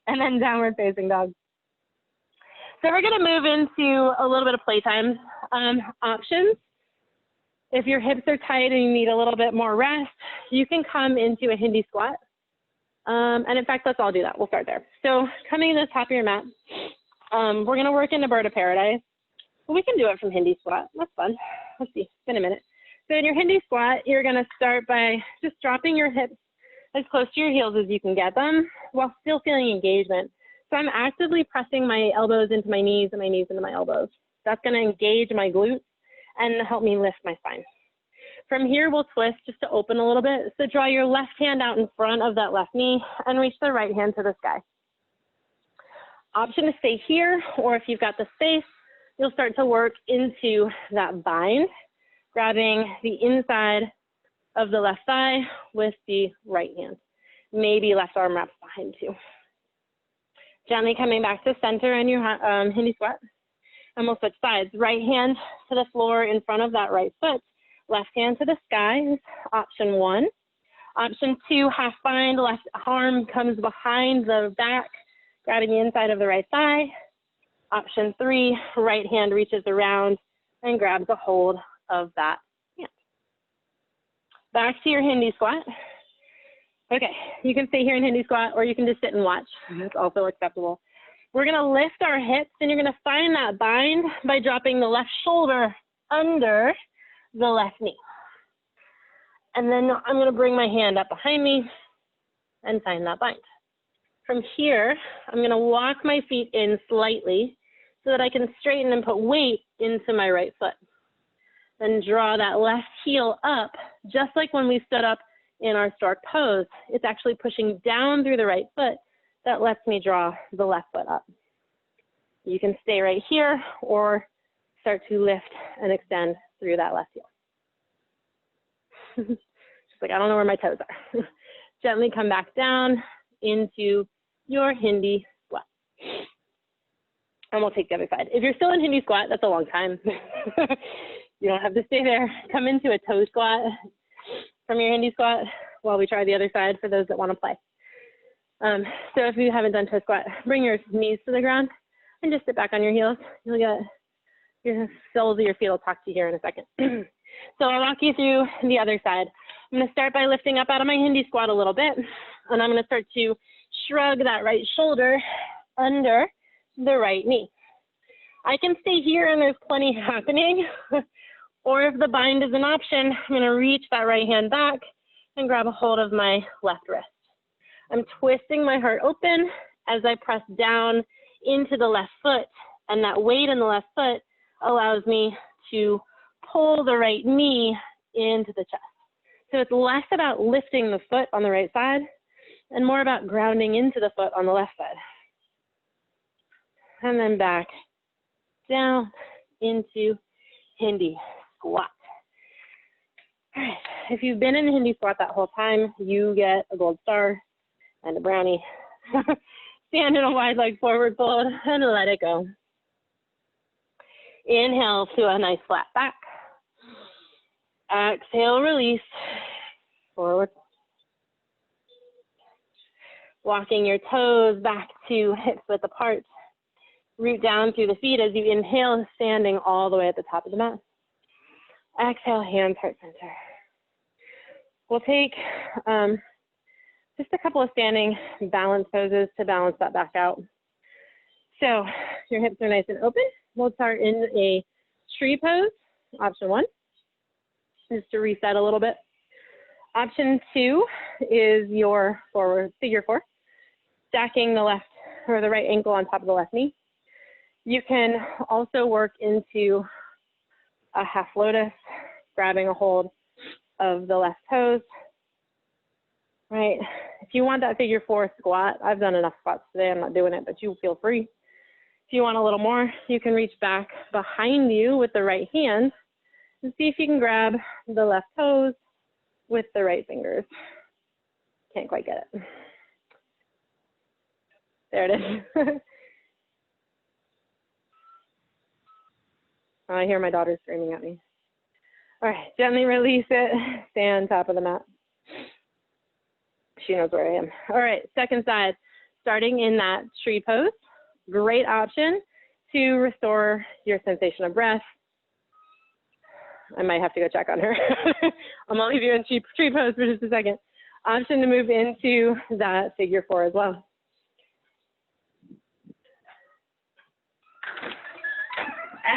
And then downward facing dog. So we're going to move into a little bit of playtime options. If your hips are tight and you need a little bit more rest, you can come into a Hindi squat. And in fact, let's all do that. We'll start there. So coming to the top of your mat, we're going to work into Bird of Paradise. Well, we can do it from Hindi squat. That's fun. Let's see. It's been a minute. So in your Hindi squat, you're going to start by just dropping your hips as close to your heels as you can get them while still feeling engagement. So I'm actively pressing my elbows into my knees and my knees into my elbows. That's going to engage my glutes and help me lift my spine. From here, we'll twist just to open a little bit. So draw your left hand out in front of that left knee and reach the right hand to the sky. Option to stay here, or if you've got the space, you'll start to work into that bind, grabbing the inside of the left thigh with the right hand. Maybe left arm wraps behind too. Gently coming back to center in your Hindi squat. And we'll switch sides. Right hand to the floor in front of that right foot. Left hand to the sky is option 1. Option 2, half bind. Left arm comes behind the back, grabbing the inside of the right thigh. Option 3, right hand reaches around and grabs a hold of that hand. Back to your Hindi squat. Okay, you can stay here in Hindi squat or you can just sit and watch. That's also acceptable. We're gonna lift our hips and you're gonna find that bind by dropping the left shoulder under the left knee. And then I'm gonna bring my hand up behind me and find that bind. From here, I'm gonna walk my feet in slightly so that I can straighten and put weight into my right foot. Then draw that left heel up, just like when we stood up in our stork pose. It's actually pushing down through the right foot that lets me draw the left foot up. You can stay right here or start to lift and extend through that left heel. Just like, I don't know where my toes are. Gently come back down into your Hindi squat. And we'll take the other side. If you're still in Hindi squat, that's a long time. You don't have to stay there. Come into a toe squat from your Hindi squat while we try the other side for those that want to play. So if you haven't done toe squat, bring your knees to the ground and just sit back on your heels. You'll get your soles of your feet will talk to you here in a second. So I'll walk you through the other side. I'm going to start by lifting up out of my Hindi squat a little bit, and I'm going to start to shrug that right shoulder under the right knee. I can stay here and there's plenty happening, or if the bind is an option, I'm going to reach that right hand back and grab a hold of my left wrist. I'm twisting my heart open as I press down into the left foot, and that weight in the left foot allows me to pull the right knee into the chest. So it's less about lifting the foot on the right side and more about grounding into the foot on the left side. And then back down into Hindi squat. All right, if you've been in Hindi squat that whole time, you get a gold star and a brownie. Stand in a wide leg forward fold and let it go. Inhale to a nice flat back. Exhale, release, forward. Walking your toes back to hips width apart. Root down through the feet as you inhale, standing all the way at the top of the mat. Exhale, hands heart center. We'll take just a couple of standing balance poses to balance that back out. So your hips are nice and open. We'll start in a tree pose, option 1, just to reset a little bit. Option 2 is your forward figure 4, stacking the left or the right ankle on top of the left knee. You can also work into a half lotus, grabbing a hold of the left toes. Right. If you want that figure 4 squat, I've done enough squats today, I'm not doing it, but you feel free. If you want a little more, you can reach back behind you with the right hand and see if you can grab the left toes with the right fingers. Can't quite get it. There it is. I hear my daughter screaming at me. All right, gently release it, stand top of the mat. She knows where I am. All right, second side, starting in that tree pose. Great option to restore your sensation of breath. I might have to go check on her. I'm gonna leave you in tree pose for just a second. Option to move into that figure 4 as well.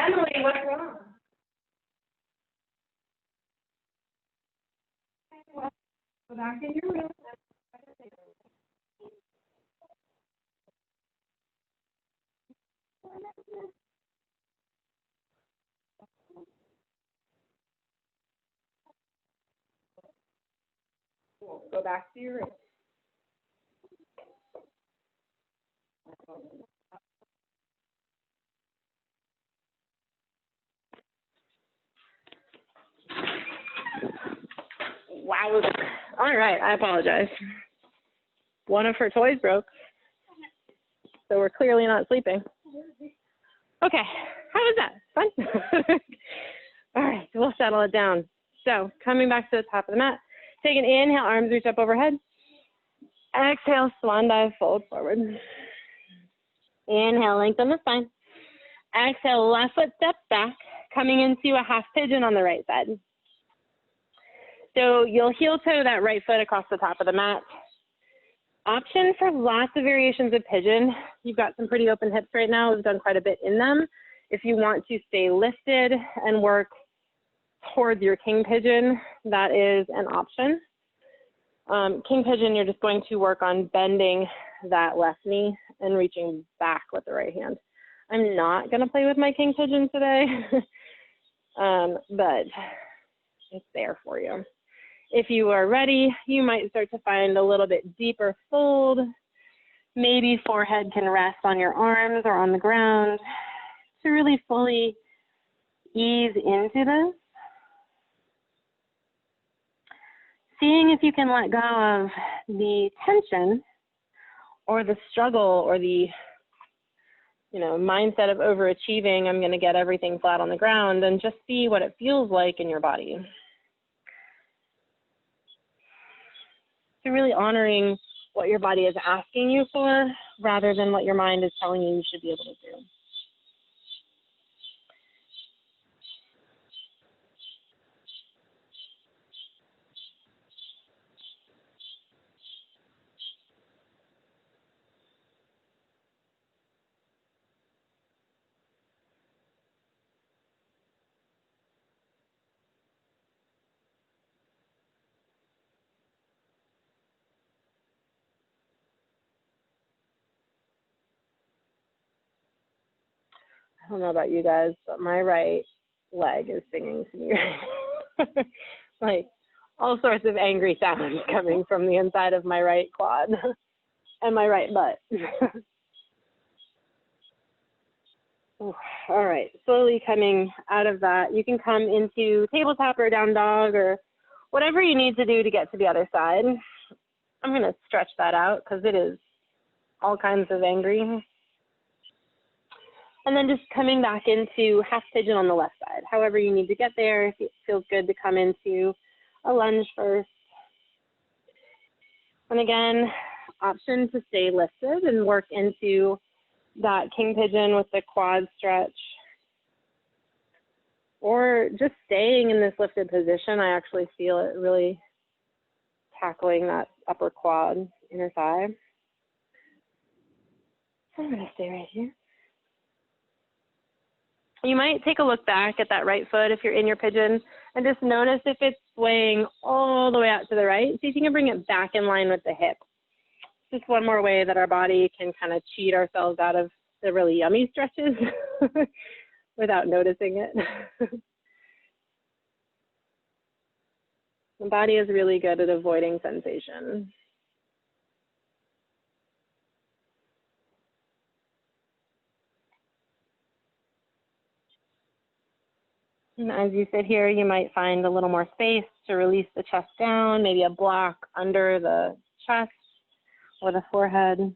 Emily, what's wrong? Go back in your room. Cool. Go back to your room. Wow. All right, I apologize. One of her toys broke, so we're clearly not sleeping. Okay, how was that? Fun? All right, we'll settle it down. So coming back to the top of the mat, take an inhale, arms reach up overhead. Exhale, swan dive, fold forward. Inhale, lengthen the spine. Exhale, left foot step back, coming into a half pigeon on the right side. So you'll heel toe that right foot across the top of the mat. Option for lots of variations of pigeon. You've got some pretty open hips right now. We've done quite a bit in them. If you want to stay lifted and work towards your king pigeon, that is an option. King pigeon, you're just going to work on bending that left knee and reaching back with the right hand. I'm not going to play with my king pigeon today, but it's there for you. If you are ready, you might start to find a little bit deeper fold. Maybe forehead can rest on your arms or on the ground to really fully ease into this. Seeing if you can let go of the tension or the struggle or the mindset of overachieving, I'm going to get everything flat on the ground, and just see what it feels like in your body. So really honoring what your body is asking you for rather than what your mind is telling you should be able to do. I don't know about you guys, but my right leg is singing to me. Like all sorts of angry sounds coming from the inside of my right quad and my right butt. All right, slowly coming out of that. You can come into tabletop or down dog or whatever you need to do to get to the other side. I'm going to stretch that out because it is all kinds of angry. And then just coming back into half pigeon on the left side. However you need to get there, if it feels good to come into a lunge first. And again, option to stay lifted and work into that king pigeon with the quad stretch. Or just staying in this lifted position. I actually feel it really tackling that upper quad, inner thigh. So I'm going to stay right here. You might take a look back at that right foot if you're in your pigeon and just notice if it's swaying all the way out to the right. See if you can bring it back in line with the hip. Just one more way that our body can kind of cheat ourselves out of the really yummy stretches without noticing it. The body is really good at avoiding sensation. And as you sit here, you might find a little more space to release the chest down, maybe a block under the chest or the forehead.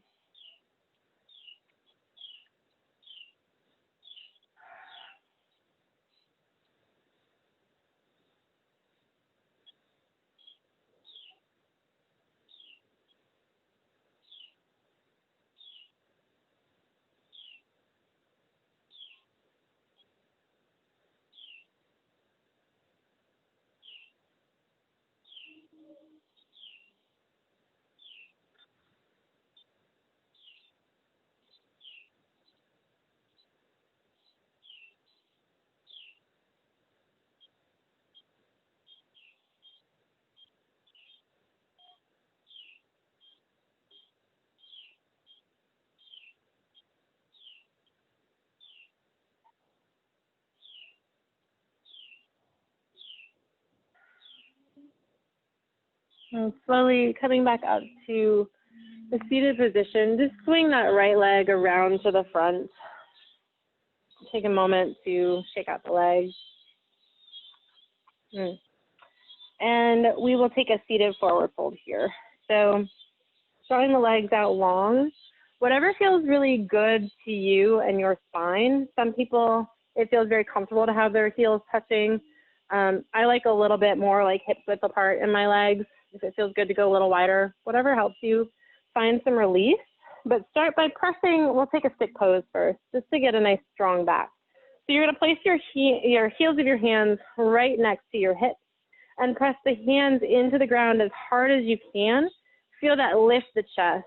And slowly coming back up to the seated position, just swing that right leg around to the front. Take a moment to shake out the legs. And we will take a seated forward fold here. So drawing the legs out long, whatever feels really good to you and your spine. Some people, it feels very comfortable to have their heels touching. I like a little bit more like hip width apart in my legs. If it feels good to go a little wider, whatever helps you find some relief. But start by pressing, we'll take a stick pose first, just to get a nice strong back. So you're gonna place your heels of your hands right next to your hips and press the hands into the ground as hard as you can. Feel that lift the chest.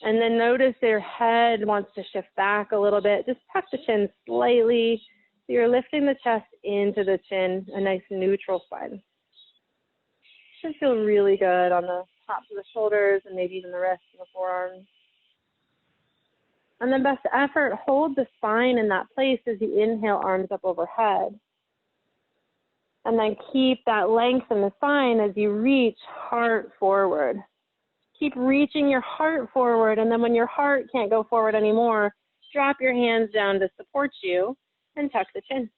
And then notice your head wants to shift back a little bit. Just tuck the chin slightly. So you're lifting the chest into the chin, a nice neutral spine. Should feel really good on the tops of the shoulders and maybe even the wrists and the forearms. And then best effort, hold the spine in that place as you inhale, arms up overhead. And then keep that length in the spine as you reach heart forward. Keep reaching your heart forward, and then when your heart can't go forward anymore, drop your hands down to support you and tuck the chin.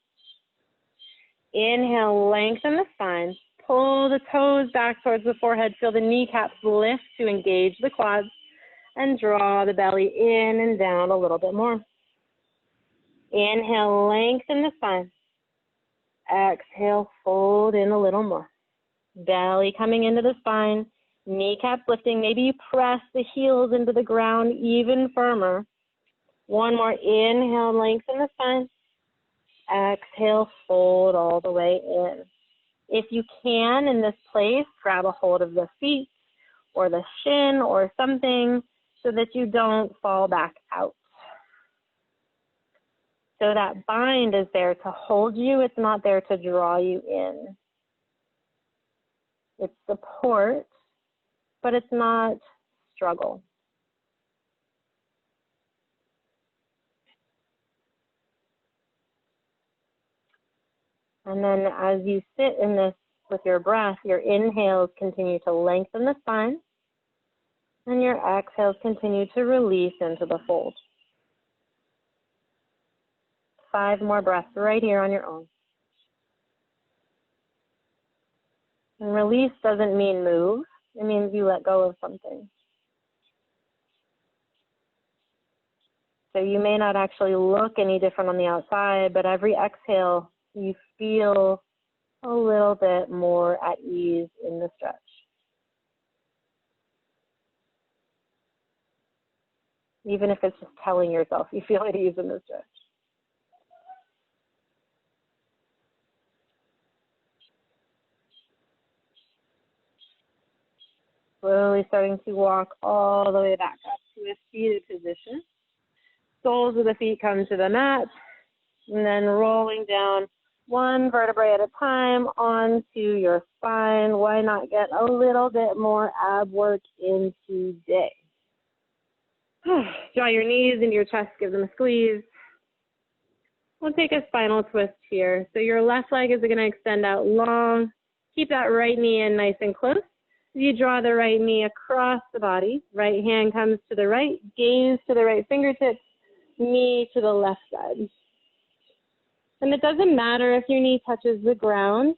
Inhale, lengthen the spine. Pull the toes back towards the forehead. Feel the kneecaps lift to engage the quads, and draw the belly in and down a little bit more. Inhale, lengthen the spine. Exhale, fold in a little more. Belly coming into the spine. Kneecaps lifting, maybe you press the heels into the ground even firmer. One more, inhale, lengthen the spine. Exhale, fold all the way in. If you can, in this place, grab a hold of the feet or the shin or something so that you don't fall back out. So that bind is there to hold you, it's not there to draw you in. It's support, but it's not struggle. And then as you sit in this with your breath, your inhales continue to lengthen the spine, and your exhales continue to release into the fold. 5 more breaths right here on your own. And release doesn't mean move. It means you let go of something. So you may not actually look any different on the outside, but every exhale, you feel a little bit more at ease in the stretch. Even if it's just telling yourself you feel at ease in the stretch. Slowly starting to walk all the way back up to a seated position. Soles of the feet come to the mat, and then rolling down one vertebrae at a time onto your spine. Why not get a little bit more ab work in today? Draw your knees into your chest, give them a squeeze. We'll take a spinal twist here. So your left leg is going to extend out long. Keep that right knee in nice and close. You draw the right knee across the body. Right hand comes to the right, gaze to the right fingertips, knee to the left side. And it doesn't matter if your knee touches the ground.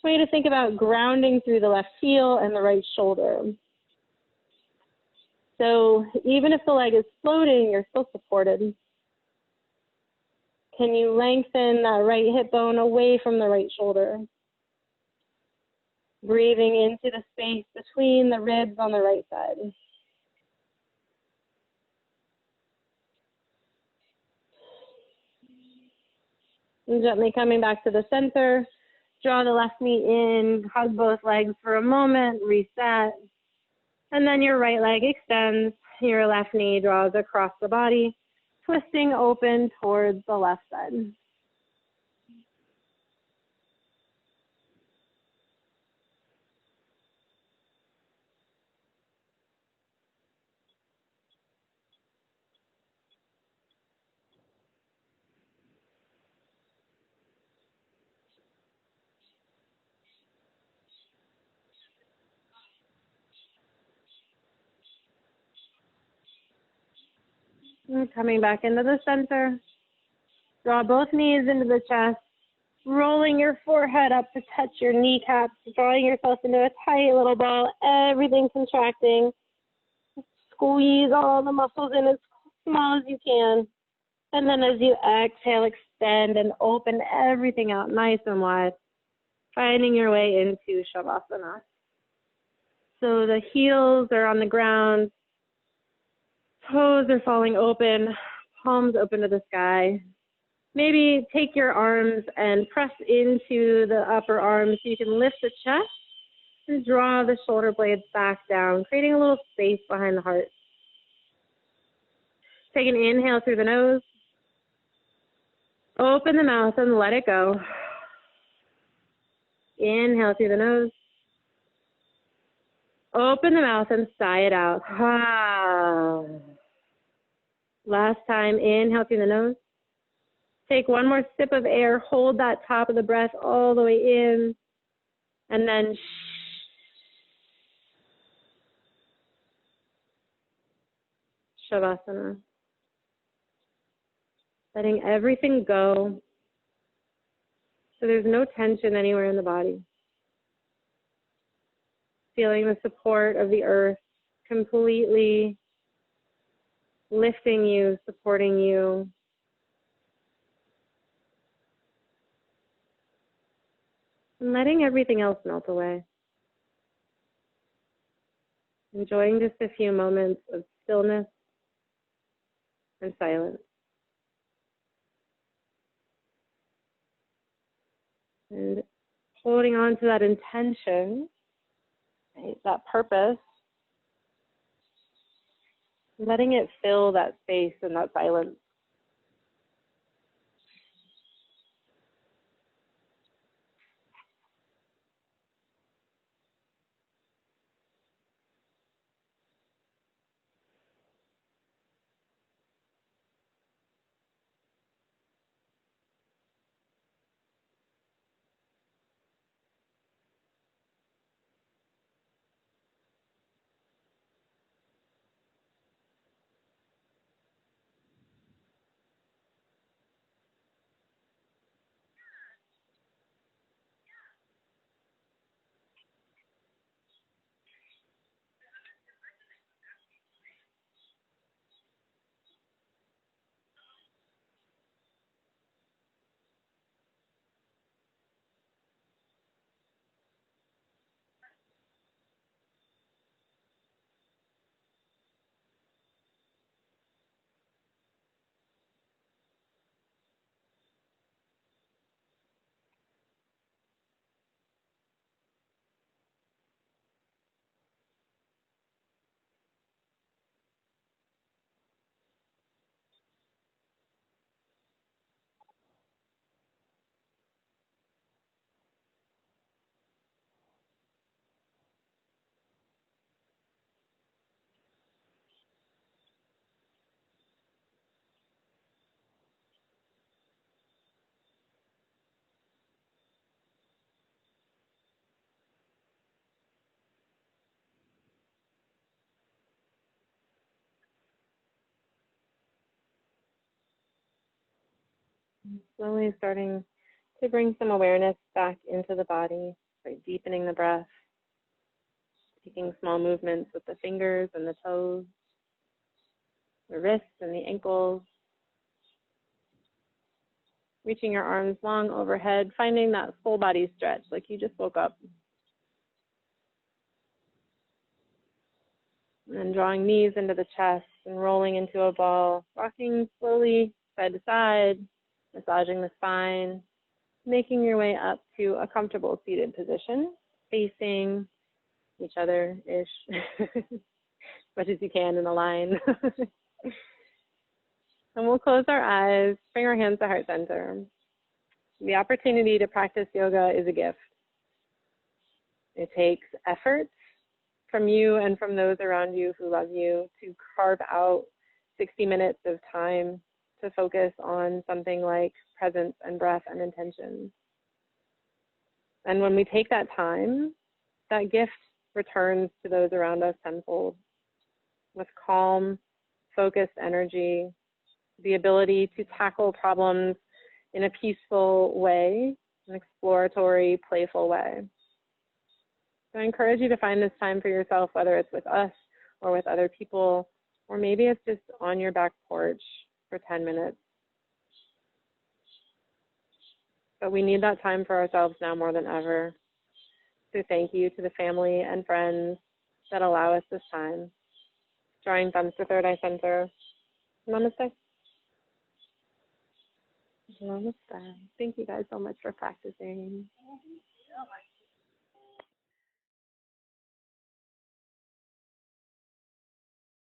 Way to think about grounding through the left heel and the right shoulder. So even if the leg is floating, you're still supported. Can you lengthen that right hip bone away from the right shoulder? Breathing into the space between the ribs on the right side. And gently coming back to the center, draw the left knee in, hug both legs for a moment, reset. And then your right leg extends, your left knee draws across the body, twisting open towards the left side. And coming back into the center, draw both knees into the chest, rolling your forehead up to touch your kneecaps, drawing yourself into a tight little ball, everything contracting. Squeeze all the muscles in as small as you can. And then as you exhale, extend and open everything out nice and wide, finding your way into Shavasana. So the heels are on the ground, toes are falling open, palms open to the sky. Maybe take your arms and press into the upper arms so you can lift the chest and draw the shoulder blades back down, creating a little space behind the heart. Take an inhale through the nose. Open the mouth and let it go. Inhale through the nose. Open the mouth and sigh it out. Last time, inhale through the nose. Take one more sip of air. Hold that top of the breath all the way in. And then Shavasana. Letting everything go. So there's no tension anywhere in the body. Feeling the support of the earth completely lifting you, supporting you. And letting everything else melt away. Enjoying just a few moments of stillness and silence. And holding on to that intention, right, that purpose, letting it fill that space and that silence. Slowly starting to bring some awareness back into the body by deepening the breath, taking small movements with the fingers and the toes, the wrists and the ankles, reaching your arms long overhead, finding that full body stretch like you just woke up. And then drawing knees into the chest and rolling into a ball, rocking slowly side to side, massaging the spine, making your way up to a comfortable seated position, facing each other-ish, as much as you can in a line. And we'll close our eyes, bring our hands to heart center. The opportunity to practice yoga is a gift. It takes effort from you and from those around you who love you to carve out 60 minutes of time to focus on something like presence and breath and intention. And when we take that time, that gift returns to those around us tenfold with calm, focused energy, the ability to tackle problems in a peaceful way, an exploratory, playful way. So I encourage you to find this time for yourself, whether it's with us or with other people, or maybe it's just on your back porch for 10 minutes. But we need that time for ourselves now more than ever. So thank you to the family and friends that allow us this time. Drawing thumbs to third eye center. Namaste. Namaste. Thank you guys so much for practicing.